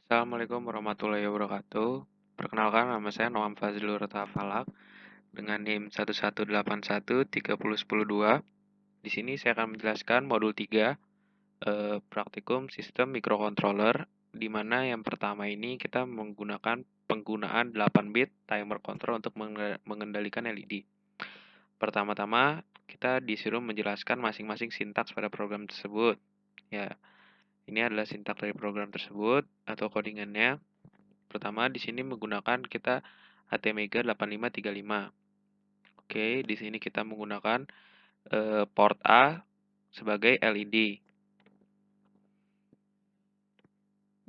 Assalamualaikum warahmatullahi wabarakatuh. Perkenalkan, nama saya Noam Fazlur Tafalak dengan NIM 1181301002. Di sini saya akan menjelaskan modul 3 praktikum sistem microcontroller, di mana yang pertama ini kita menggunakan penggunaan 8 bit timer control untuk mengendalikan LED. Pertama-tama kita disuruh menjelaskan masing-masing sintaks pada program tersebut. Ya, ini adalah sintaks dari program tersebut atau codingannya. Pertama, di sini menggunakan kita ATmega 8535. Oke, di sini kita menggunakan port A sebagai LED.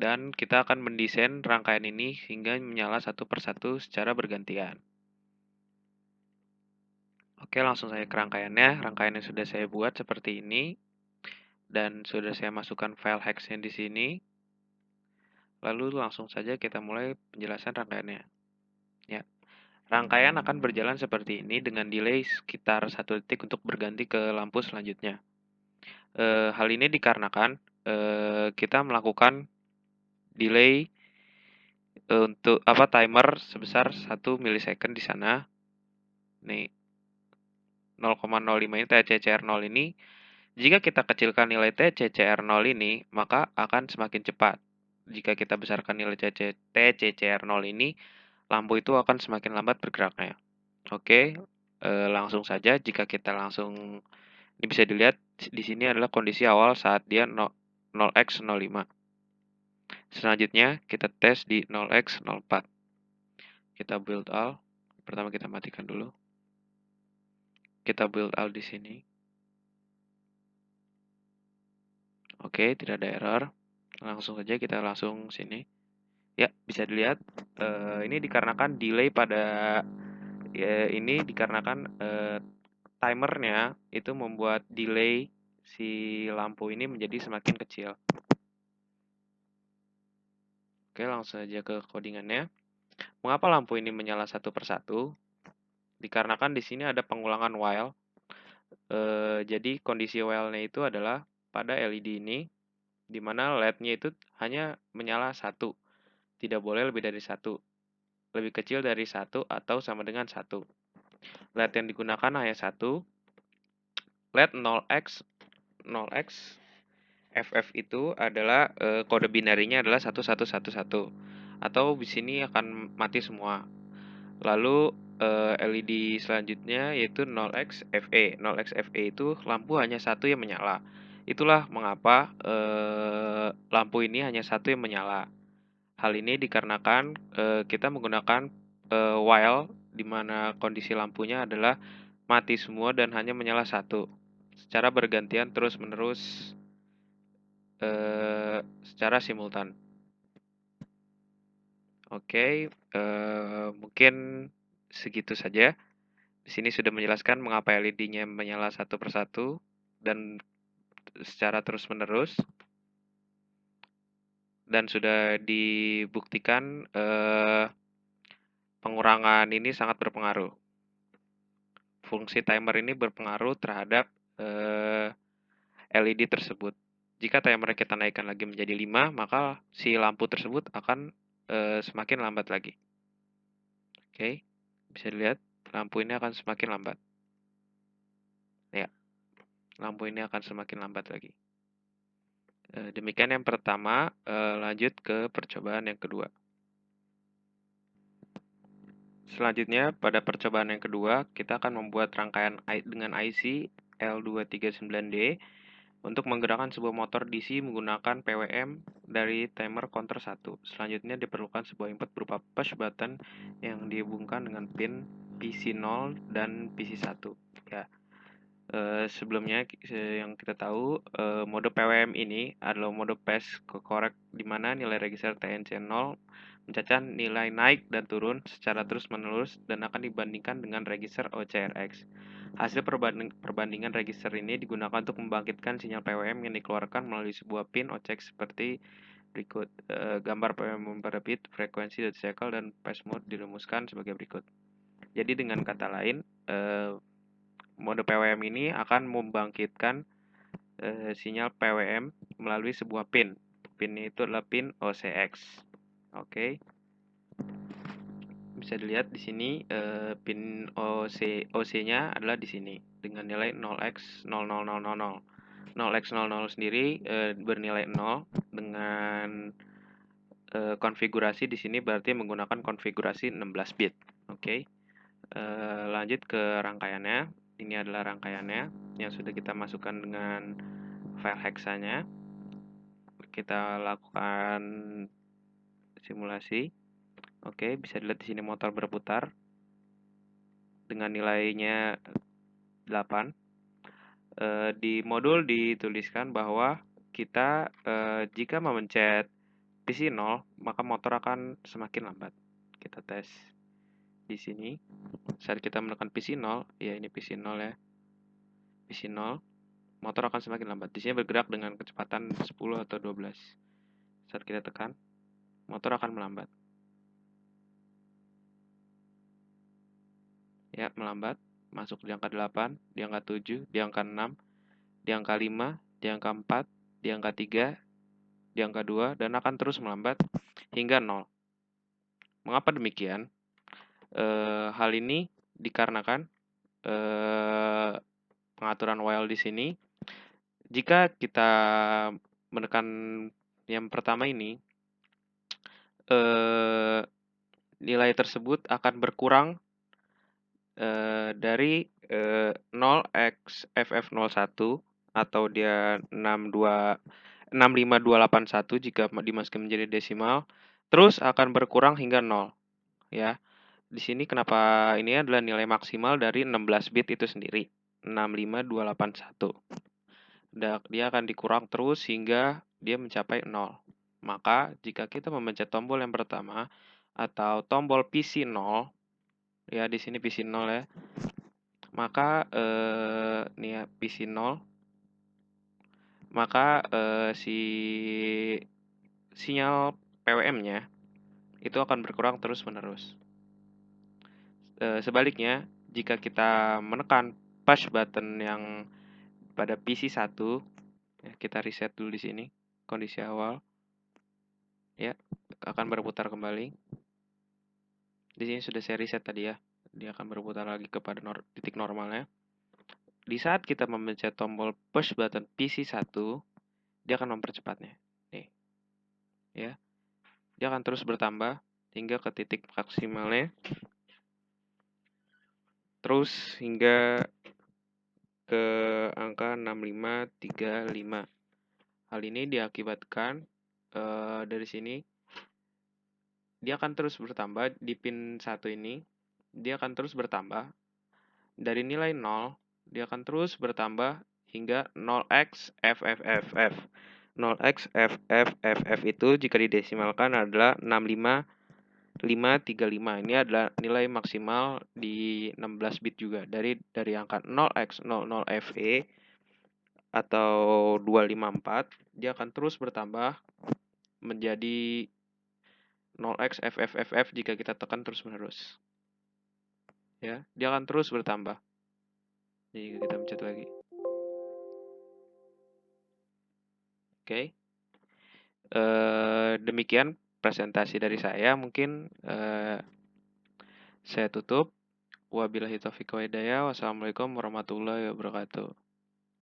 Dan kita akan mendesain rangkaian ini hingga menyala satu persatu secara bergantian. Oke, langsung saja ke rangkaiannya. Rangkaiannya sudah saya buat seperti ini. Dan sudah saya masukkan file hex-nya di sini. Lalu langsung saja kita mulai penjelasan rangkaiannya. Ya. Rangkaian akan berjalan seperti ini dengan delay sekitar 1 detik untuk berganti ke lampu selanjutnya. Hal ini dikarenakan kita melakukan delay untuk timer sebesar 1 milisecond di sana. Nih 0,05 ini TCCR0 ini, jika kita kecilkan nilai TCCR0 ini, maka akan semakin cepat. Jika kita besarkan nilai TCCR0 ini, lampu itu akan semakin lambat bergeraknya. Oke, langsung saja jika kita langsung ini bisa dilihat di sini adalah kondisi awal saat dia 0x05. Selanjutnya kita tes di 0x04. Kita build all. Pertama kita matikan dulu. Kita build all di sini. Oke, tidak ada error. Langsung saja kita langsung sini. Ya, bisa dilihat ini dikarenakan delay pada ini dikarenakan timernya itu membuat delay si lampu ini menjadi semakin kecil. Oke, langsung saja ke codingannya. Mengapa lampu ini menyala satu persatu? Dikarenakan di sini ada pengulangan while. Jadi kondisi while-nya itu adalah pada LED ini, di mana LED-nya itu hanya menyala satu. Tidak boleh lebih dari satu. Lebih kecil dari satu atau sama dengan satu. LED yang digunakan hanya satu. LED 0x 0x FF itu adalah kode binarinya adalah 1111 atau di sini akan mati semua. Lalu LED selanjutnya yaitu 0x FE. 0x FE itu lampu hanya satu yang menyala. Itulah mengapa lampu ini hanya satu yang menyala. Hal ini dikarenakan kita menggunakan while di mana kondisi lampunya adalah mati semua dan hanya menyala satu. Secara bergantian terus-menerus secara simultan. Oke, mungkin segitu saja. Di sini sudah menjelaskan mengapa LED-nya menyala satu persatu dan secara terus-menerus. Dan sudah dibuktikan pengurangan ini sangat berpengaruh. Fungsi timer ini berpengaruh terhadap LED tersebut. Jika timer kita naikkan lagi menjadi 5, maka si lampu tersebut akan semakin lambat lagi. Oke, bisa dilihat lampu ini akan semakin lambat. Ya, lampu ini akan semakin lambat lagi. Demikian yang pertama, lanjut ke percobaan yang kedua. Selanjutnya, pada percobaan yang kedua, kita akan membuat rangkaian dengan IC L239D untuk menggerakkan sebuah motor DC menggunakan PWM dari timer counter 1. Selanjutnya diperlukan sebuah input berupa push button yang dihubungkan dengan pin PC0 dan PC1. Ya. Sebelumnya yang kita tahu mode PWM ini adalah mode pass correct di mana nilai register TNC0 mencatat nilai naik dan turun secara terus-menerus dan akan dibandingkan dengan register OCRX. Hasil perbandingan register ini digunakan untuk membangkitkan sinyal PWM yang dikeluarkan melalui sebuah pin OCX seperti berikut. Gambar PWM per bit, frekuensi, duty cycle, dan pass mode dirumuskan sebagai berikut. Jadi dengan kata lain, mode PWM ini akan membangkitkan sinyal PWM melalui sebuah pin. Pin itu adalah pin OCX. Oke. Bisa dilihat di sini pin OC-nya adalah di sini dengan nilai 0x00000. 0x00 sendiri bernilai 0 dengan konfigurasi di sini berarti menggunakan konfigurasi 16 bit. Oke. Lanjut ke rangkaiannya. Ini adalah rangkaiannya yang sudah kita masukkan dengan file hexanya. Kita lakukan simulasi. Oke, bisa dilihat di sini motor berputar dengan nilainya 8. Di modul dituliskan bahwa kita jika memencet PC 0, maka motor akan semakin lambat. Kita tes di sini. Saat kita menekan PC 0, ya ini PC 0 ya. PC 0, motor akan semakin lambat. Di sini bergerak dengan kecepatan 10 atau 12. Saat kita tekan, motor akan melambat. Ya, melambat. Masuk di angka 8, di angka 7, di angka 6, di angka 5, di angka 4, di angka 3, di angka 2, dan akan terus melambat hingga 0. Mengapa demikian? Hal ini dikarenakan pengaturan while di sini. Jika kita menekan yang pertama ini, nilai tersebut akan berkurang dari 0xFF01 atau dia 65281 jika dimasukkan menjadi desimal, terus akan berkurang hingga 0 ya. Di sini kenapa ini adalah nilai maksimal dari 16 bit itu sendiri, 65281. Dia akan dikurang terus hingga dia mencapai 0. Maka jika kita memencet tombol yang pertama atau tombol PC 0, ya di sini PC 0 ya. Maka nih ya PC 0, maka sinyal PWM-nya itu akan berkurang terus-menerus. Sebaliknya, jika kita menekan push button yang pada PC 1, ya, kita reset dulu di sini kondisi awal. Ya, akan berputar kembali. Di sini sudah saya reset tadi ya. Dia akan berputar lagi kepada titik normalnya. Di saat kita memencet tombol push button PC 1, dia akan mempercepatnya. Nih. Ya. Dia akan terus bertambah hingga ke titik maksimalnya. Terus hingga ke angka 6535. Hal ini diakibatkan dari sini dia akan terus bertambah di pin 1 ini. Dia akan terus bertambah dari nilai 0, dia akan terus bertambah hingga 0xFFFF. 0xFFFF itu jika didesimalkan adalah 65535. Ini adalah nilai maksimal di 16 bit juga. Dari angka 0x00FE atau 254, dia akan terus bertambah menjadi 0xFFFF jika kita tekan terus-menerus. Ya, dia akan terus bertambah. Jadi kita pencet lagi. Oke. Demikian presentasi dari saya. Mungkin saya tutup. Wabillahi taufiq wa hidayah. Wassalamualaikum warahmatullahi wabarakatuh.